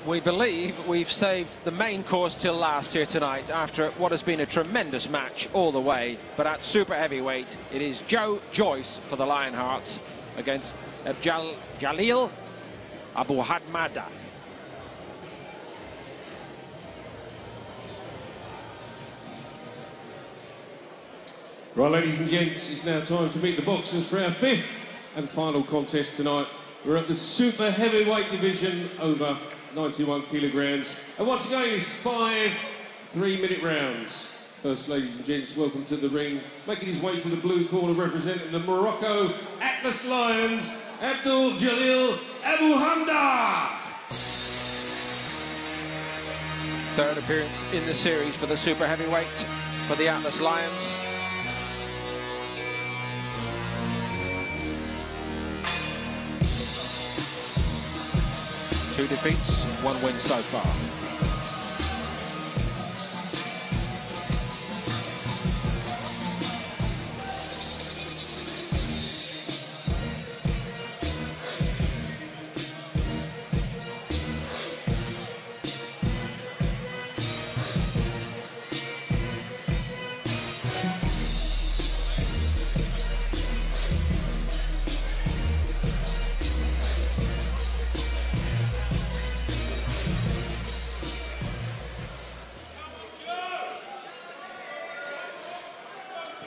We believe we've saved the main course till last here tonight after what has been a tremendous match all the way. But at super heavyweight, it is Joyce for the Lionhearts against Jalil Abu Hadmada. Right, ladies and gents, it's now time to meet the boxers for our fifth and final contest tonight. We're at the super heavyweight division over 91 kilograms. And once again, it's 5 3-minute rounds. First, ladies and gents, welcome to the ring. Making his way to the blue corner, representing the Morocco Atlas Lions, Abdul Jalil Abu Hamda. Third appearance in the series for the super heavyweight for the Atlas Lions. Two defeats, one win so far.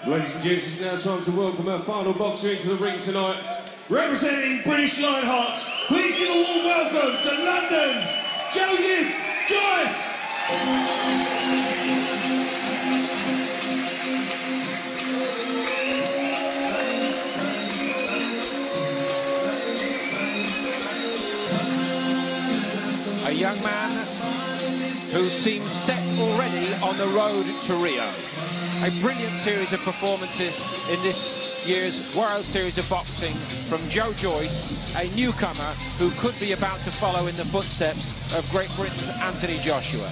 Ladies and gents, it's now time to welcome our final boxer into the ring tonight. Representing British Lionhearts, please give a warm welcome to London's Joseph Joyce. A young man who seems set already on the road to Rio. A brilliant series of performances in this year's World Series of Boxing from Joyce, a newcomer who could be about to follow in the footsteps of Great Britain's Anthony Joshua.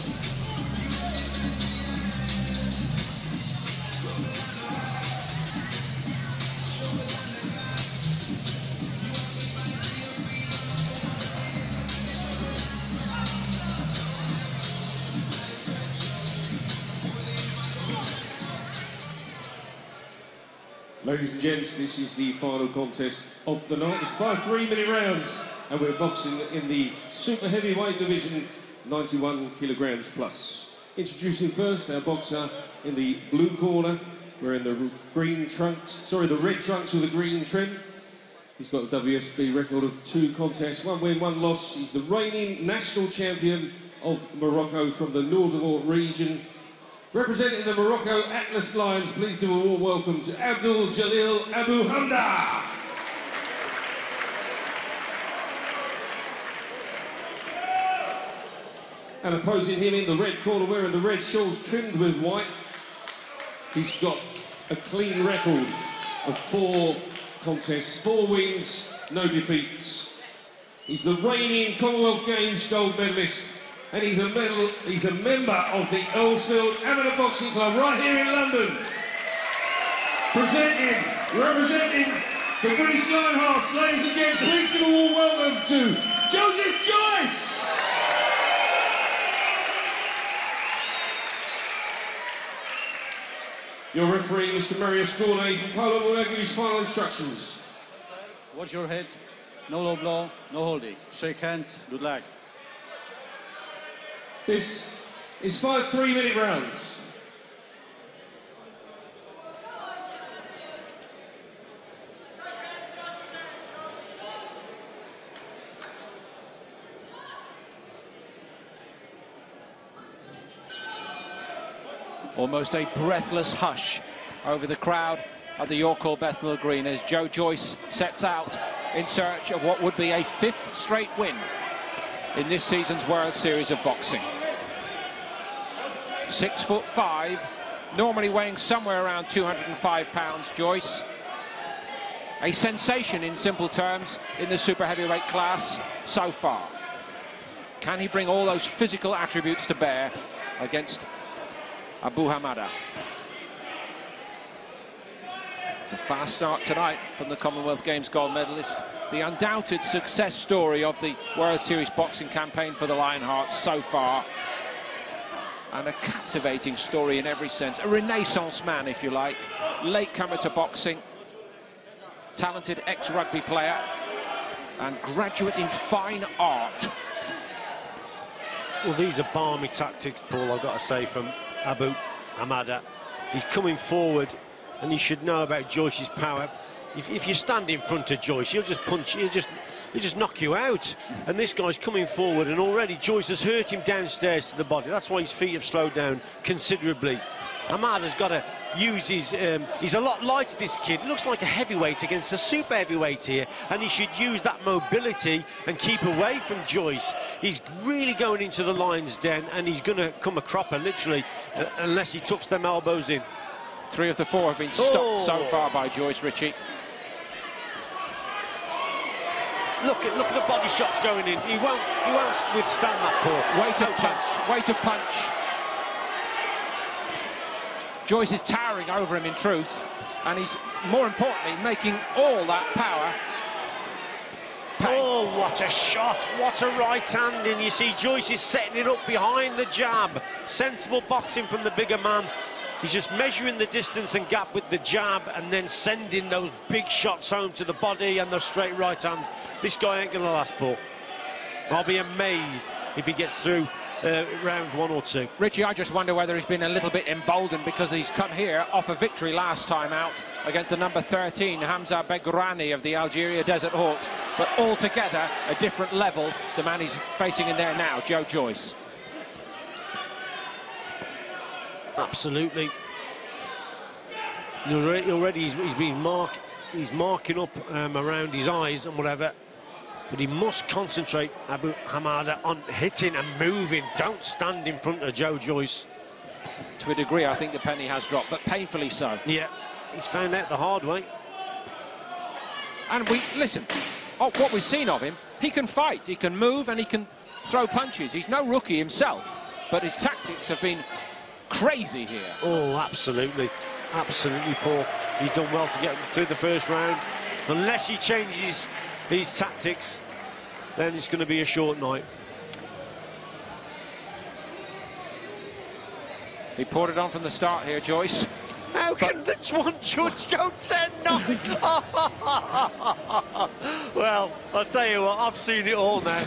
Ladies and gents, this is the final contest of the night. It's 5 3-minute rounds, and we're boxing in the super heavyweight division, 91 kilograms plus. Introducing first our boxer in the blue corner, wearing the the red trunks with the green trim. He's got a WSB record of 2 contests, 1 win, 1 loss. He's the reigning national champion of Morocco from the Nador region. Representing the Morocco Atlas Lions, please give a warm welcome to Abdul Jalil Abu Hamda. And opposing him in the red corner, wearing the red shawls trimmed with white, he's got a clean record of 4 contests, 4 wins, no defeats. He's the reigning Commonwealth Games gold medalist. And he's a member of the Earlsfield Amateur Boxing Club right here in London. Representing the British Lionhearts, ladies and gents, please give a warm welcome to Joseph Joyce. Your referee, Mr. Marius Gourlay from Poland, will now give his final instructions. Watch your head, no low blow, no holding. Shake hands, good luck. This is 5 3-minute rounds. Almost a breathless hush over the crowd at the York Hall Bethnal Green as Joyce sets out in search of what would be a 5th straight win in this season's World Series of Boxing. 6'5", normally weighing somewhere around 205 pounds, Joyce. A sensation in simple terms in the super heavyweight class so far. Can he bring all those physical attributes to bear against Abu Hamada? It's a fast start tonight from the Commonwealth Games gold medalist. the undoubted success story of the World Series boxing campaign for the Lionhearts so far. And a captivating story in every sense. A renaissance man, if you like. Latecomer to boxing. Talented ex-rugby player. And graduate in fine art. Well, these are balmy tactics, Paul, I've got to say, from Abu Hamada. He's coming forward, and you should know about Joyce's power. If you stand in front of Joyce, he'll just punch, he'll just knock you out. And this guy's coming forward, and already Joyce has hurt him downstairs to the body. That's why his feet have slowed down considerably. Hamada's got to use his... he's a lot lighter, this kid. He looks like a heavyweight against a super heavyweight here, and he should use that mobility and keep away from Joyce. He's really going into the lion's den, and he's going to come a cropper, literally, unless he tucks them elbows in. 3 of the 4 have been stopped so far by Joyce, Richie. Look at the body shots going in. He won't withstand that, Paul. Weight of punch. Joyce is towering over him in truth, and he's, more importantly, making all that power pay. Oh, what a shot, what a right hand, and you see Joyce is setting it up behind the jab. Sensible boxing from the bigger man. He's just measuring the distance and gap with the jab and then sending those big shots home to the body and the straight right hand. This guy ain't going to last, Paul. I'll be amazed if he gets through rounds 1 or 2. Richie, I just wonder whether he's been a little bit emboldened because he's come here off a victory last time out against the number 13, Hamza Begrani of the Algeria Desert Hawks. But altogether, a different level, the man he's facing in there now, Joe Joyce. Absolutely. Already he's marking up around his eyes and whatever. But he must concentrate, Abu Hamada, on hitting and moving. Don't stand in front of Joe Joyce. To a degree, I think the penny has dropped, but painfully so. Yeah, he's found out the hard way. And listen, what we've seen of him, he can fight, he can move, and he can throw punches. He's no rookie himself, but his tactics have been crazy here. Oh, absolutely. Absolutely, Paul. He's done well to get through the first round. Unless he changes his tactics, then it's going to be a short night. He poured it on from the start here, Joyce. How can the one judge go 10-9? Well, I'll tell you what, I've seen it all now.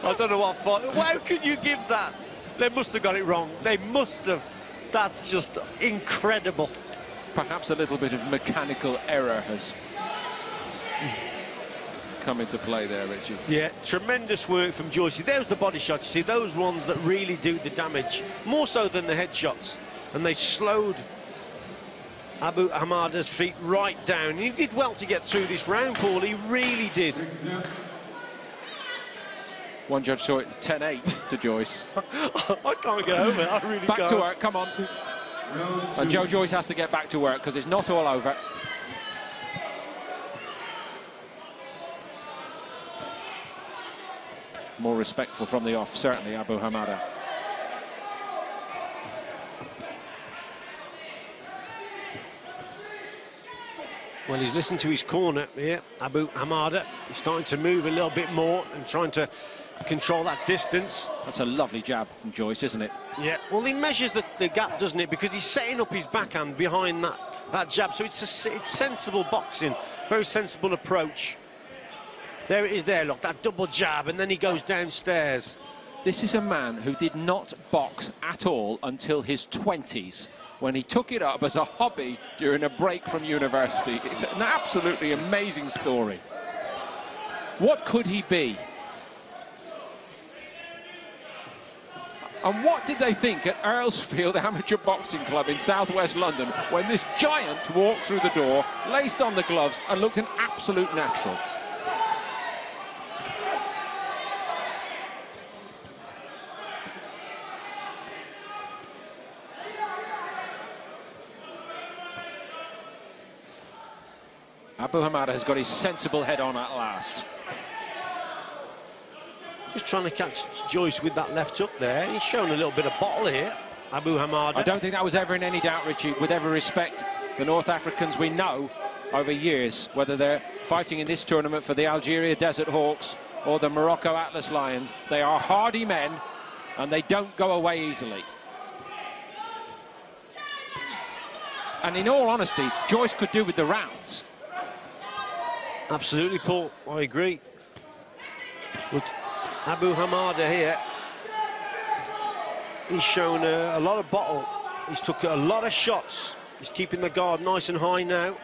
I don't know what fight. How can you give that? They must have got it wrong. They must have. That's just incredible. Perhaps a little bit of mechanical error has come into play there, Richie. Yeah, tremendous work from Joyce. There's the body shots. You see, those ones that really do the damage, more so than the head shots. And they slowed Abu Hamada's feet right down. He did well to get through this round, Paul. He really did. One judge saw it 10-8 to Joyce. I can't get over it. I really can't. Back to work, come on. And Joe Joyce has to get back to work because it's not all over. More respectful from the off, certainly, Abu Hamada. Well, he's listened to his corner here, Abu Hamada. He's starting to move a little bit more and trying to control that distance. That's a lovely jab from Joyce, isn't it? Yeah, well, he measures the gap, doesn't it? Because he's setting up his backhand behind that jab. So it's sensible boxing, very sensible approach. There it is there, look, that double jab, and then he goes downstairs. This is a man who did not box at all until his 20s, when he took it up as a hobby during a break from university. It's an absolutely amazing story. What could he be? And what did they think at Earlsfield Amateur Boxing Club in southwest London when this giant walked through the door, laced on the gloves, and looked an absolute natural? Abu Hamada has got his sensible head on at last. Just trying to catch Joyce with that left hook there. He's shown a little bit of bottle here, Abu Hamada. I don't think that was ever in any doubt, Richie. With every respect, the North Africans we know over years, whether they're fighting in this tournament for the Algeria Desert Hawks or the Morocco Atlas Lions. They are hardy men, and they don't go away easily. And in all honesty, Joyce could do with the rounds. Absolutely, Paul, I agree. But Abu Hamada here, he's shown a lot of bottle. He's took a lot of shots. He's keeping the guard nice and high now.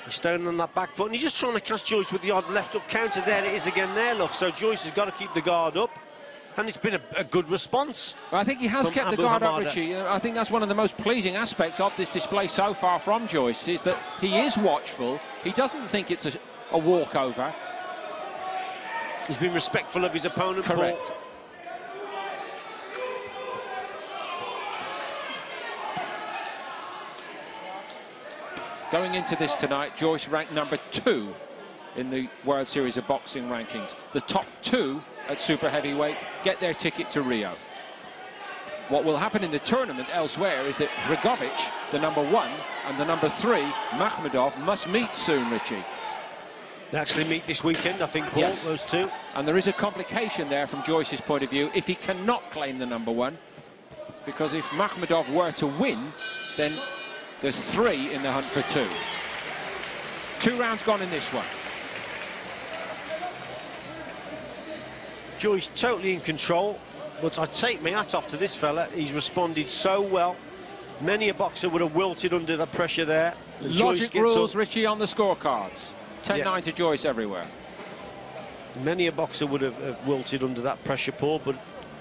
He's staying on that back foot, and he's just trying to catch Joyce with the odd left up counter. There it is again there, look. So Joyce has got to keep the guard up, and it's been a good response. Well, I think he has kept the guard up, Richie. I think that's one of the most pleasing aspects of this display so far from Joyce, is that he is watchful. He doesn't think it's a walkover. He's been respectful of his opponent. Correct. Paul. Going into this tonight, Joyce ranked number 2 in the World Series of Boxing rankings. The top 2 at super heavyweight get their ticket to Rio. What will happen in the tournament elsewhere is that Driouch, the number 1, and the number 3, Makhmudov, must meet soon, Richie. They actually meet this weekend, I think, Paul, yes. Those two. And there is a complication there from Joyce's point of view if he cannot claim the number 1, because if Makhmudov were to win, then there's 3 in the hunt for 2. 2 rounds gone in this one. Joyce totally in control, but I take my hat off to this fella. He's responded so well. Many a boxer would have wilted under the pressure there. Logic rules, Richie, on the scorecards. 10-9 to Joyce everywhere. Many a boxer would have wilted under that pressure, Paul, but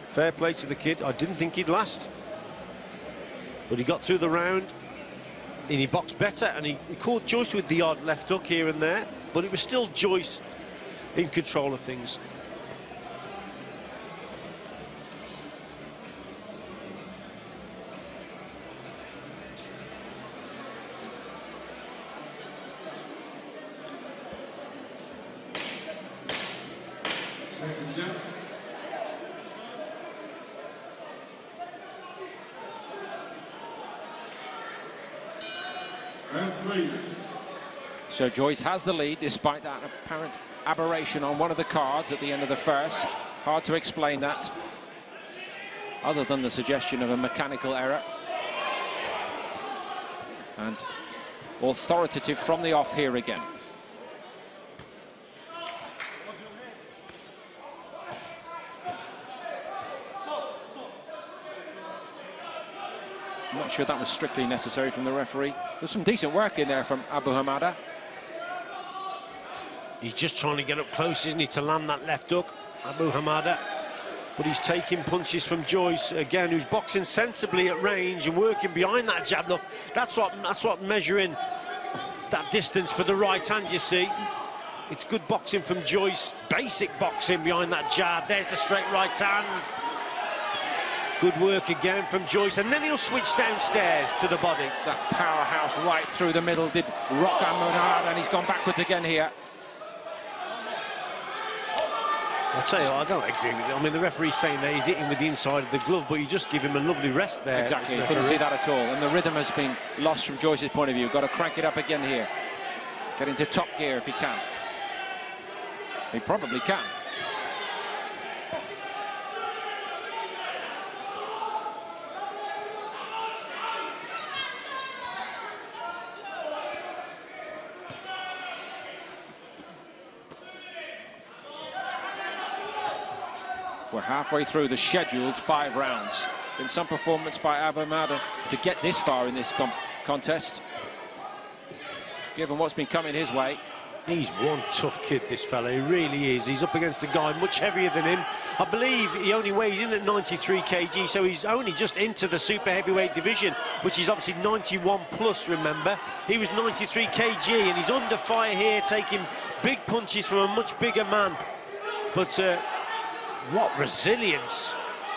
fair play to the kid. I didn't think he'd last, but he got through the round, and he boxed better, and he caught Joyce with the odd left hook here and there, but it was still Joyce in control of things. So Joyce has the lead despite that apparent aberration on one of the cards at the end of the first. Hard to explain that, other than the suggestion of a mechanical error. And authoritative from the off here again. I'm not sure that was strictly necessary from the referee. There's some decent work in there from Abu Hamada. He's just trying to get up close, isn't he, to land that left hook, Abu Hamada. But he's taking punches from Joyce again, who's boxing sensibly at range and working behind that jab. Look, that's what measuring that distance for the right hand, you see. It's good boxing from Joyce, basic boxing behind that jab. There's the straight right hand. Good work again from Joyce, and then he'll switch downstairs to the body. That powerhouse right through the middle did rock Hamada, and he's gone backwards again here. I'll tell you what, I don't agree with it. I mean, the referee's saying that he's hitting with the inside of the glove, but you just give him a lovely rest there. Exactly, you couldn't see that at all. And the rhythm has been lost from Joyce's point of view. Got to crank it up again here. Get into top gear if he can. He probably can. We're halfway through the scheduled 5 rounds. Been some performance by Abu Hamada to get this far in this contest, given what's been coming his way. He's one tough kid, this fella, he really is. He's up against a guy much heavier than him. I believe he only weighed in at 93 kg, so he's only just into the super heavyweight division, which is obviously 91 plus, remember. He was 93 kg, and he's under fire here, taking big punches from a much bigger man. But what resilience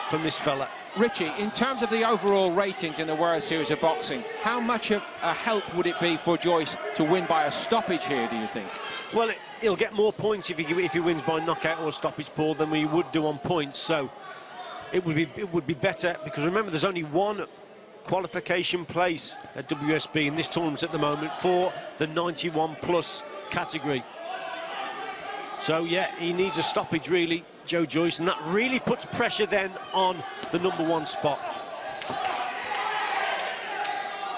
from this fella. Richie, in terms of the overall ratings in the World Series of Boxing, how much of a help would it be for Joyce to win by a stoppage here, do you think? Well, he'll get more points if he wins by knockout or stoppage, Paul, than he would do on points. So it would be better, because remember, there's only one qualification place at WSB in this tournament at the moment for the 91+ category. So yeah, he needs a stoppage really, Joe Joyce, and that really puts pressure then on the #1 spot.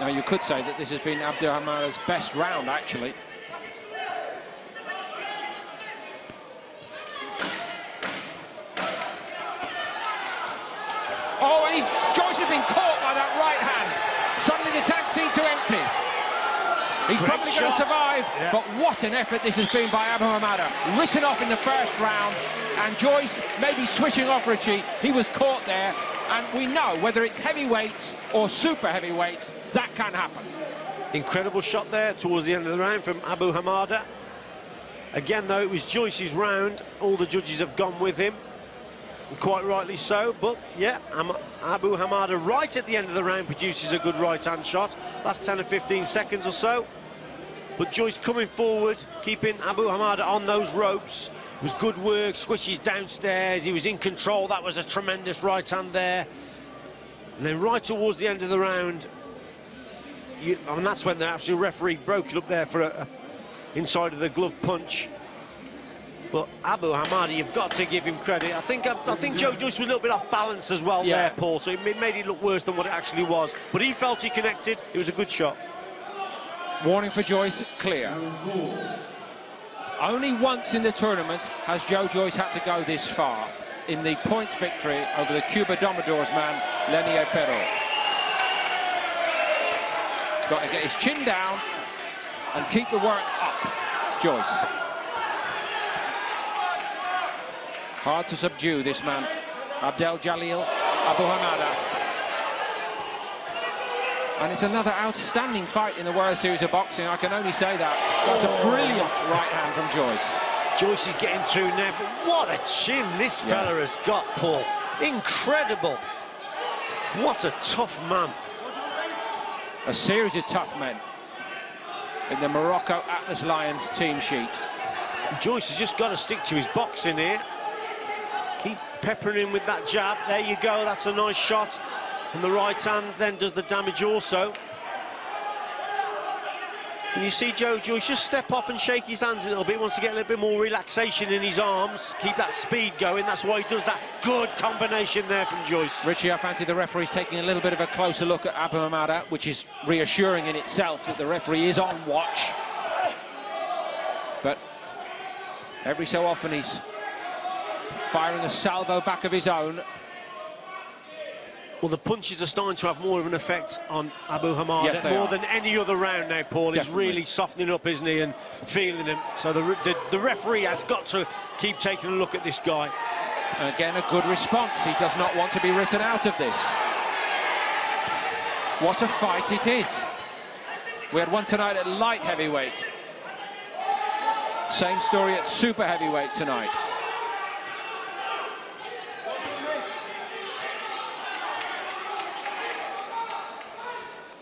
Now you could say that this has been Abdul Hamada's best round actually. Oh, and Joyce has been caught by that right hand. Suddenly the tank seemed to empty. He's Great probably going to shot. survive, Yeah. but what an effort this has been by Abu Hamada. Written off in the first round, and Joyce maybe switching off Richie. He was caught there, and we know whether it's heavyweights or super heavyweights, that can happen. Incredible shot there towards the end of the round from Abu Hamada. Again, though, it was Joyce's round. All the judges have gone with him, and quite rightly so. But, yeah, Abu Hamada right at the end of the round produces a good right-hand shot. Last 10 or 15 seconds or so. But Joyce coming forward, keeping Abu Hamada on those ropes. It was good work, squishes downstairs. He was in control. That was a tremendous right-hand there. And then right towards the end of the round, I mean, that's when the actual referee broke it up there for a inside of the glove punch. But Abu Hamada, you've got to give him credit. I think Joe Joyce was a little bit off balance as well there, Paul, so it made it look worse than what it actually was. But he felt he connected. It was a good shot. Warning for Joyce, clear. Only once in the tournament has Joe Joyce had to go this far in the points victory over the Cuba Domodors man, Lenier Perot. Got to get his chin down and keep the work up, Joyce. Hard to subdue this man, Abdel Jalil Abu Hamada. And it's another outstanding fight in the World Series of Boxing, I can only say that. That's a brilliant right hand from Joyce. Joyce is getting through now, but what a chin this fella has got, Paul. Incredible. What a tough man. A series of tough men in the Morocco Atlas Lions team sheet. Joyce has just got to stick to his boxing here. Keep peppering him with that jab. There you go, that's a nice shot. And the right hand then does the damage also. And you see Joe Joyce just step off and shake his hands a little bit, wants to get a little bit more relaxation in his arms, keep that speed going. That's why he does that good combination there from Joyce. Richie, I fancy the referee's taking a little bit of a closer look at Abu Hamada, which is reassuring in itself that the referee is on watch. But every so often he's firing a salvo back of his own. Well, the punches are starting to have more of an effect on Abu Hamada, yes, more than any other round now, Paul. Definitely. He's really softening up, isn't he, and feeling him. So the referee has got to keep taking a look at this guy. And again, a good response. He does not want to be written out of this. What a fight it is. We had one tonight at light heavyweight. Same story at super heavyweight tonight.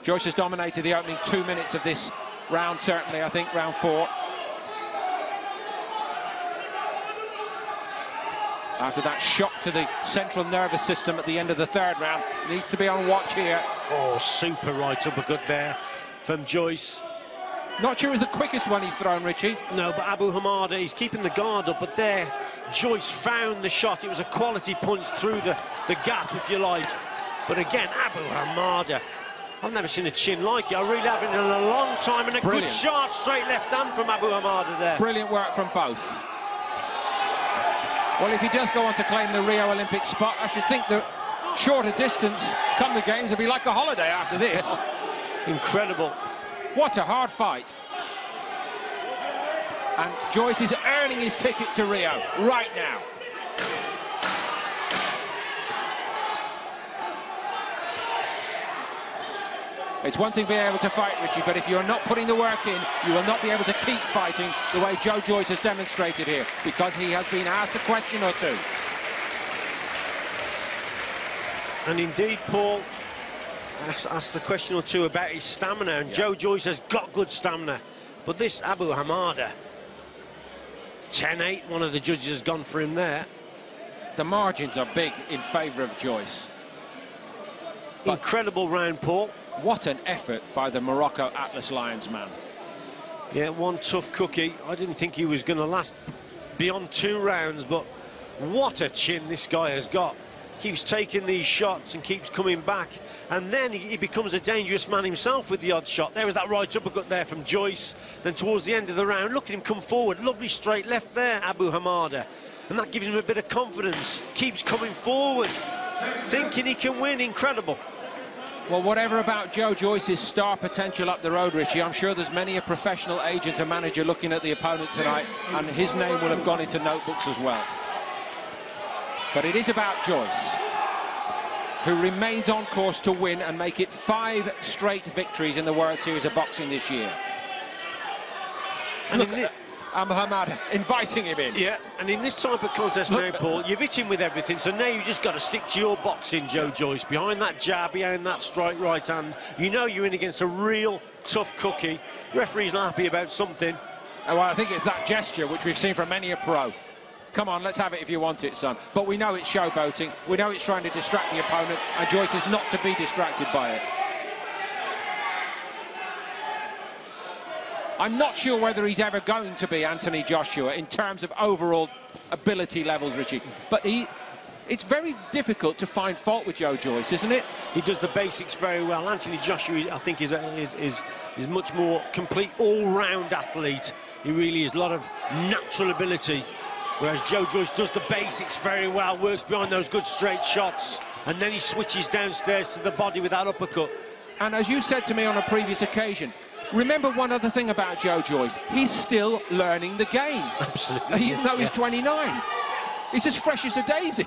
Joyce has dominated the opening 2 minutes of this round, certainly, I think, round 4. After that shock to the central nervous system at the end of the 3rd round, needs to be on watch here. Oh, super right uppercut there from Joyce. Not sure it was the quickest one he's thrown, Richie. No, but Abu Hamada, he's keeping the guard up, but there, Joyce found the shot. It was a quality punch through the gap, if you like. But again, Abu Hamada, I've never seen a chin like it. I really haven't in a long time. And a Brilliant. good sharp straight left hand from Abu Hamada there. Brilliant work from both. Well, if he does go on to claim the Rio Olympic spot, I should think the shorter distance come the games will be like a holiday after this. Incredible. What a hard fight. And Joyce is earning his ticket to Rio right now. It's one thing being able to fight, Richie, but if you're not putting the work in, you will not be able to keep fighting the way Joe Joyce has demonstrated here, because he has been asked a question or two. And indeed, Paul asked a question or two about his stamina, and Joe Joyce has got good stamina. But this Abu Hamada, 10-8, one of the judges has gone for him there. The margins are big in favour of Joyce. Incredible round, Paul. What an effort by the Morocco Atlas Lions man. Yeah, one tough cookie. I didn't think he was going to last beyond 2 rounds, but what a chin this guy has got. Keeps taking these shots and keeps coming back, and then he becomes a dangerous man himself with the odd shot. There was that right uppercut there from Joyce. Then towards the end of the round, look at him come forward. Lovely straight left there, Abu Hamada, and that gives him a bit of confidence. Keeps coming forward, thinking he can win. Incredible. Well, whatever about Joe Joyce's star potential up the road, Richie, I'm sure there's many a professional agent and manager looking at the opponent tonight, and his name will have gone into notebooks as well. But it is about Joyce, who remains on course to win and make it 5 straight victories in the World Series of Boxing this year. And look at Hamada inviting him in. Yeah, and in this type of contest now, Paul, you've hit him with everything, so now you've just got to stick to your boxing, Joe Joyce. Behind that jab, behind that strike right hand, you know you're in against a real tough cookie. The referee's not happy about something. Oh, well, I think it's that gesture which we've seen from many a pro. Come on, let's have it if you want it, son. But we know it's showboating. We know it's trying to distract the opponent, and Joyce is not to be distracted by it. I'm not sure whether he's ever going to be Anthony Joshua in terms of overall ability levels, Richie. But it's very difficult to find fault with Joe Joyce, isn't it? He does the basics very well. Anthony Joshua, I think, is much more complete all-round athlete. He really is a lot of natural ability. Whereas Joe Joyce does the basics very well, works behind those good straight shots, and then he switches downstairs to the body with that uppercut. And as you said to me on a previous occasion, remember one other thing about Joe Joyce, he's still learning the game. Absolutely. Even though he's 29. He's as fresh as a daisy.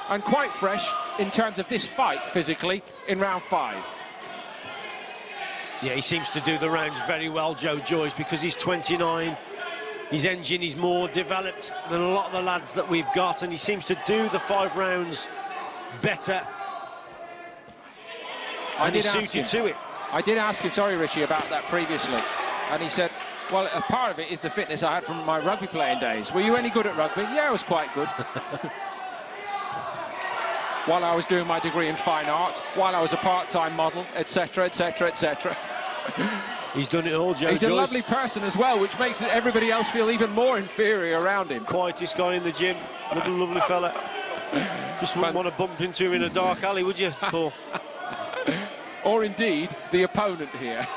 And quite fresh in terms of this fight, physically, in round 5. Yeah, he seems to do the rounds very well, Joe Joyce, because he's 29. His engine is more developed than a lot of the lads that we've got, and he seems to do the 5 rounds better. And he's suited to it. I did ask him, sorry, Richie, about that previously, and he said, well, a part of it is the fitness I had from my rugby playing days. Were you any good at rugby? Yeah, I was quite good. While I was doing my degree in fine art, while I was a part-time model, etc., etc., etc. He's done it all, Joe He's Joyce. A lovely person as well, which makes everybody else feel even more inferior around him. Quietest guy in the gym, little lovely fella. Just wouldn't want to bump into him in a dark alley, would you, Paul? Or indeed, the opponent here.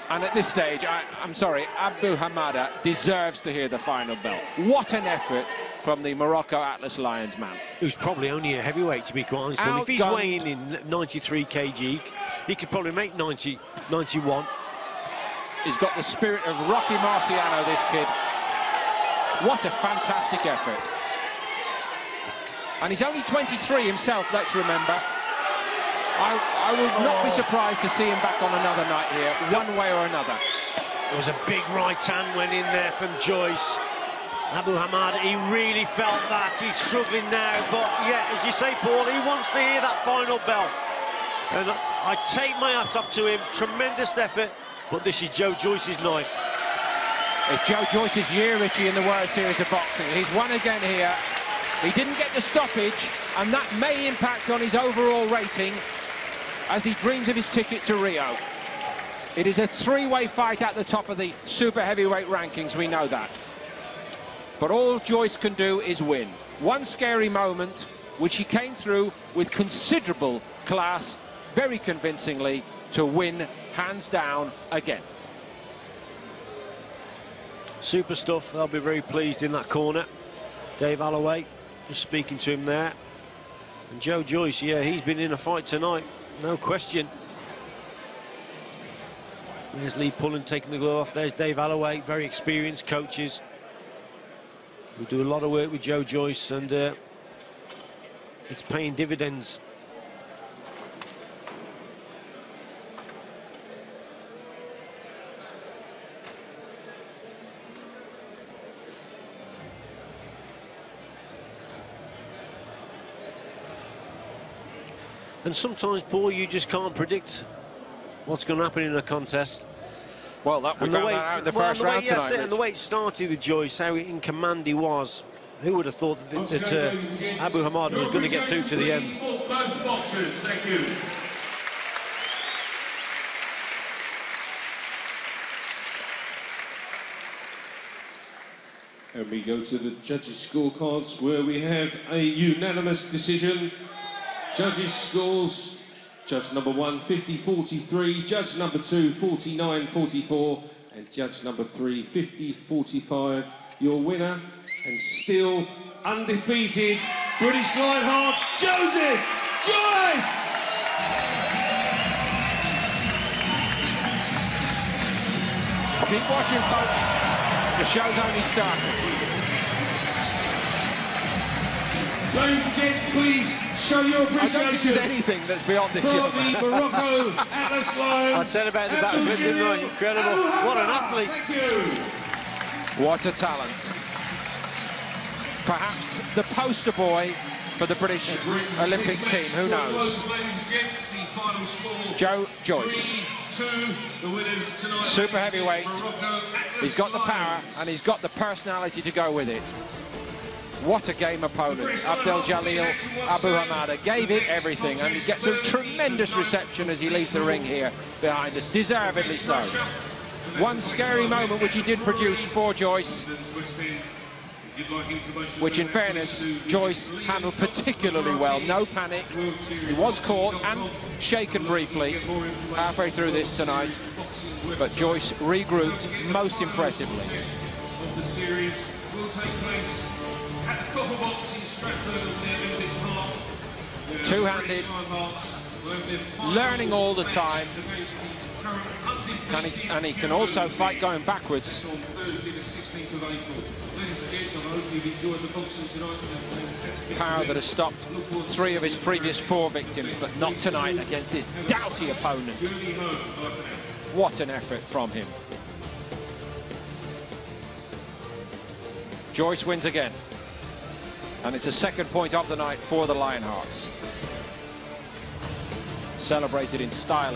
And at this stage, I'm sorry, Abu Hamada deserves to hear the final bell. What an effort from the Morocco Atlas Lions man. Who's probably only a heavyweight, to be quite honest. But if he's weighing in 93 kg, he could probably make 90, 91. He's got the spirit of Rocky Marciano, this kid. What a fantastic effort. And he's only 23 himself, let's remember. I would not be surprised to see him back on another night here, one way or another. There was a big right hand went in there from Joyce. Abu Hamada, he really felt that. He's struggling now, but yeah, as you say, Paul, he wants to hear that final bell. And I take my hat off to him. Tremendous effort, but this is Joe Joyce's night. It's Joe Joyce's year, Richie, in the World Series of Boxing. He's won again here. He didn't get the stoppage, and that may impact on his overall rating as he dreams of his ticket to Rio. It is a 3-way fight at the top of the super heavyweight rankings, we know that. But all Joyce can do is win. One scary moment, which he came through with considerable class, very convincingly, to win hands down again. Super stuff. They'll be very pleased in that corner. Dave Alloway, just speaking to him there. And Joe Joyce, yeah, he's been in a fight tonight, no question. There's Lee Pullen taking the glove off. There's Dave Alloway, very experienced coaches. We do a lot of work with Joe Joyce, and it's paying dividends. And sometimes, Paul, you just can't predict what's going to happen in a contest. Well, we found that out in the first round tonight. And the way it started with Joyce, how in command he was, Who would have thought that Abu Hamada was going to get through to the end? Both boxers, thank you. And we go to the judges' scorecards, where we have a unanimous decision. Judges' scores: judge number 1, 50-43, judge number 2, 49-44, and judge number 3, 50-45. Your winner, and still undefeated, British Lionheart, Joseph Joyce! Keep watching, folks. The show's only started. Ladies and gents, please show your appreciation. I don't think there's anything that's beyond this. For the Morocco Atlas Lions. I said about the back of it, didn't I? Incredible. What an athlete. Thank you. What a talent. Perhaps the poster boy for the British Olympic team, who knows? Joyce. Super heavyweight. He's got the power and he's got the personality to go with it. What a game opponent. Jalil Abu Hamada gave it everything, and he gets a tremendous reception as he leaves the ring here behind us, deservedly so. One scary moment which he did produce for Joyce, which in fairness Joyce handled particularly well. No panic. He was caught and shaken briefly halfway through this tonight, but Joyce regrouped most impressively. The series will take place at the Copper Box in Stratford on the Olympic Park. Two-handed, learning all the time, and he can also fight going backwards. On Thursday the 16th of April. Ladies and gents, I hope you've enjoyed the boxing tonight. Power that has stopped 3 of his previous 4 victims, but not tonight against this doughty opponent. What an effort from him. Joyce wins again, and it's a second point of the night for the Lionhearts. Celebrated in style.